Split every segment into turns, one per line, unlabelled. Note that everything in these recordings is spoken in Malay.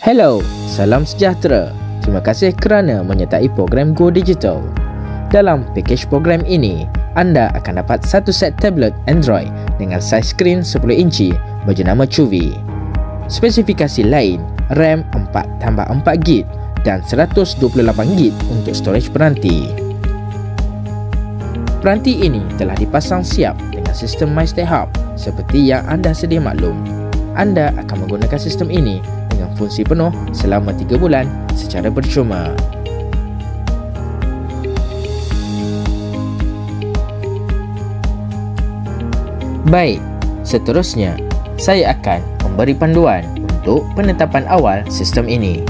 Hello, salam sejahtera. Terima kasih kerana menyertai program Go Digital. Dalam pakej program ini, anda akan dapat satu set tablet Android dengan saiz skrin 10 inci berjenama Chuvi. Spesifikasi lain, RAM 4+4GB dan 128GB untuk storage peranti. Peranti ini telah dipasang siap dengan sistem MyStayHub seperti yang anda sedia maklum. Anda akan menggunakan sistem ini dengan fungsi penuh selama 3 bulan secara percuma. Baik, seterusnya saya akan memberi panduan untuk penetapan awal sistem ini.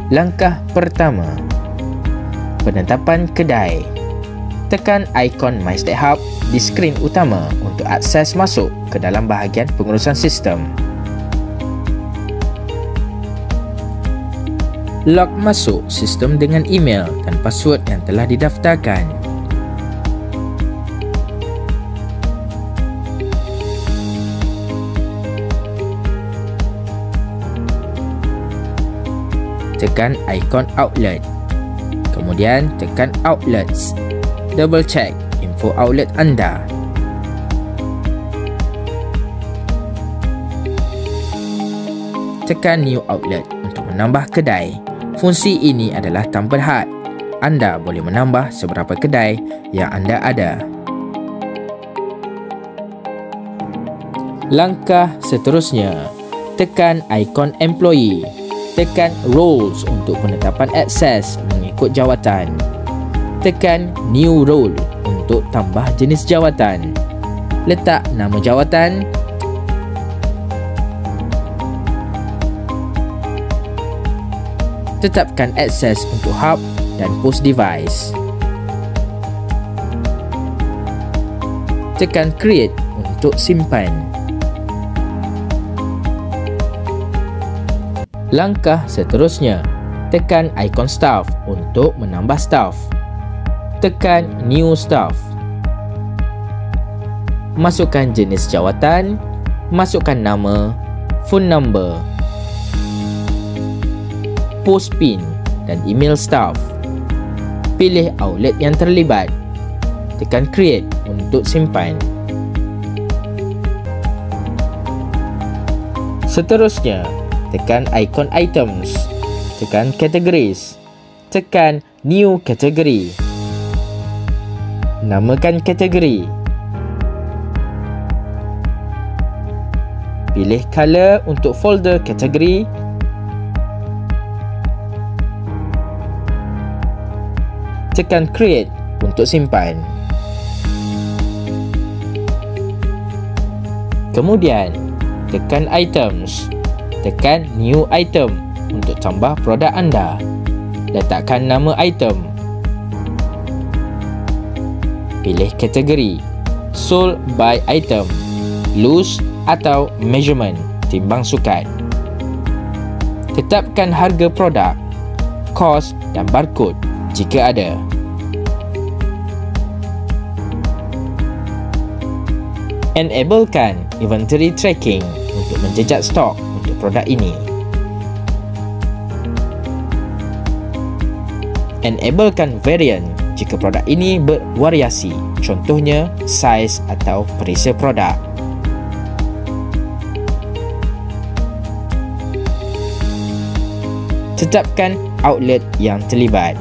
Langkah pertama, penetapan kedai. Tekan ikon MyStayHub di skrin utama untuk akses masuk ke dalam bahagian pengurusan sistem. Log masuk sistem dengan email dan password yang telah didaftarkan. Tekan ikon outlet. Kemudian tekan outlets. Double check info outlet anda. Tekan new outlet untuk menambah kedai. Fungsi ini adalah tanpa had. Anda boleh menambah seberapa kedai yang anda ada. Langkah seterusnya, tekan ikon employee. Tekan roles untuk penetapan akses mengikut jawatan. Tekan new role untuk tambah jenis jawatan. Letak nama jawatan. Tetapkan akses untuk hub dan post device. Tekan create untuk simpan. Langkah seterusnya, tekan ikon staff untuk menambah staff. Tekan new staff. Masukkan jenis jawatan, masukkan nama, phone number, post pin dan email staff. Pilih outlet yang terlibat. Tekan create untuk simpan. Seterusnya, tekan ikon items. Tekan categories. Tekan new category. Namakan kategori. Pilih color untuk folder kategori. Tekan create untuk simpan. Kemudian, tekan items. Tekan new item untuk tambah produk anda. Letakkan nama item. Pilih kategori sold by item, loose atau measurement, timbang sukat. Tetapkan harga produk, kos dan barcode jika ada. Enablekan inventory tracking untuk menjejak stok untuk produk ini. Enablekan variant jika produk ini bervariasi, contohnya saiz atau perisa produk. Tetapkan outlet yang terlibat.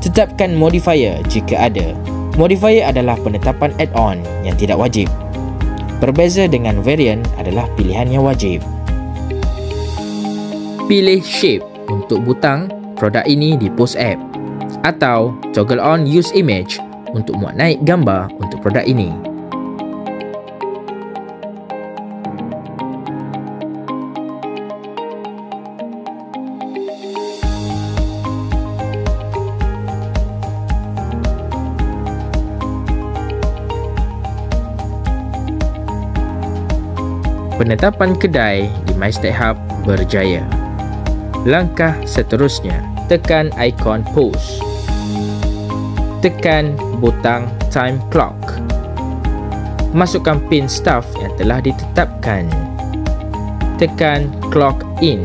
Tetapkan modifier jika ada. Modifier adalah penetapan add-on yang tidak wajib. Berbeza dengan variant adalah pilihan yang wajib. Pilih shape untuk butang produk ini di post app atau toggle on use image untuk muat naik gambar untuk produk ini. Penetapan kedai di MyStayHub berjaya. Langkah seterusnya, tekan ikon pause. Tekan butang time clock. Masukkan pin staff yang telah ditetapkan. tekan clock in.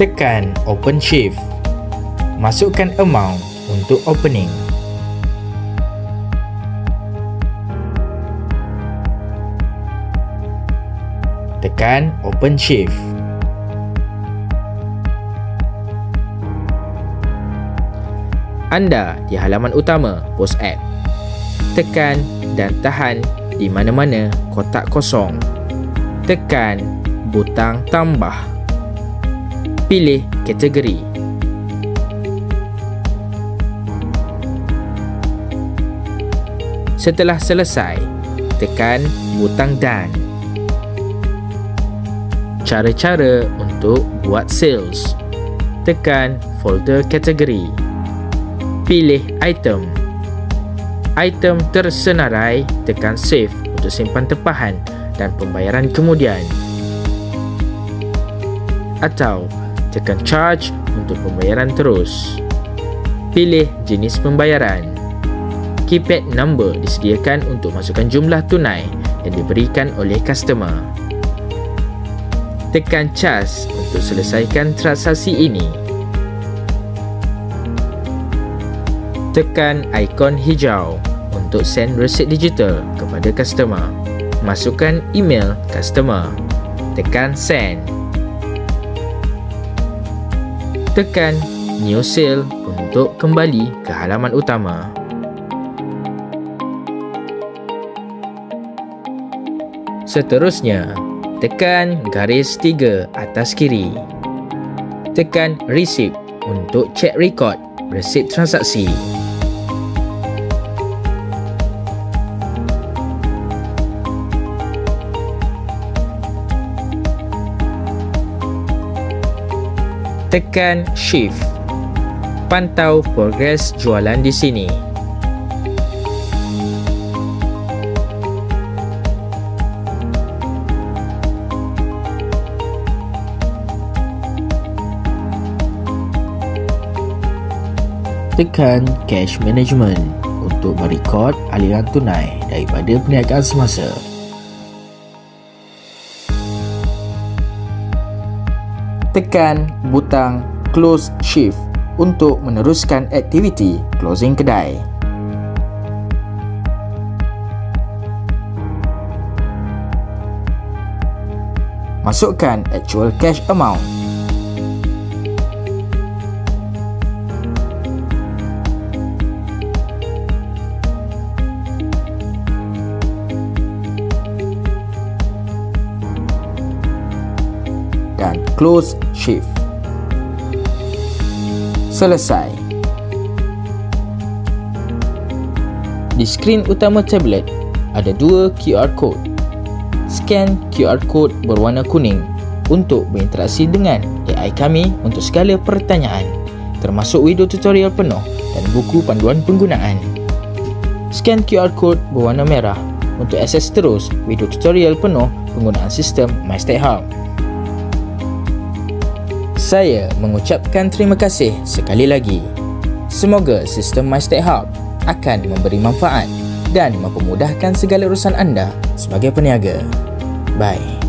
Tekan open shift. Masukkan amount untuk opening. Tekan open shift. Anda di halaman utama Post App. Tekan dan tahan di mana-mana kotak kosong. Tekan butang tambah. Pilih kategori. Setelah selesai, tekan butang done. Cara-cara untuk buat sales. Tekan folder kategori. Pilih item. Item tersenarai, tekan save untuk simpan tempahan dan pembayaran kemudian. Atau tekan charge untuk pembayaran terus. Pilih jenis pembayaran. Keypad number disediakan untuk masukkan jumlah tunai yang diberikan oleh customer. Tekan charge untuk selesaikan transaksi ini. Tekan ikon hijau untuk send resit digital kepada customer. Masukkan email customer. Tekan send. Tekan new sale untuk kembali ke halaman utama. Seterusnya, tekan garis 3 atas kiri. Tekan receipt untuk cek rekod resit transaksi. Tekan shift. Pantau progres jualan di sini. Tekan cash management untuk merekod aliran tunai daripada perniagaan semasa. Tekan butang close shift untuk meneruskan aktiviti closing kedai. Masukkan actual cash amount. Dan close shift. Selesai. Di skrin utama tablet ada dua QR code. Scan QR code berwarna kuning untuk berinteraksi dengan AI kami untuk segala pertanyaan, termasuk video tutorial penuh dan buku panduan penggunaan. Scan QR code berwarna merah untuk akses terus video tutorial penuh penggunaan sistem MyStateHub. Saya mengucapkan terima kasih sekali lagi. Semoga sistem MyStateHub akan memberi manfaat dan mempermudahkan segala urusan anda sebagai peniaga. Bye.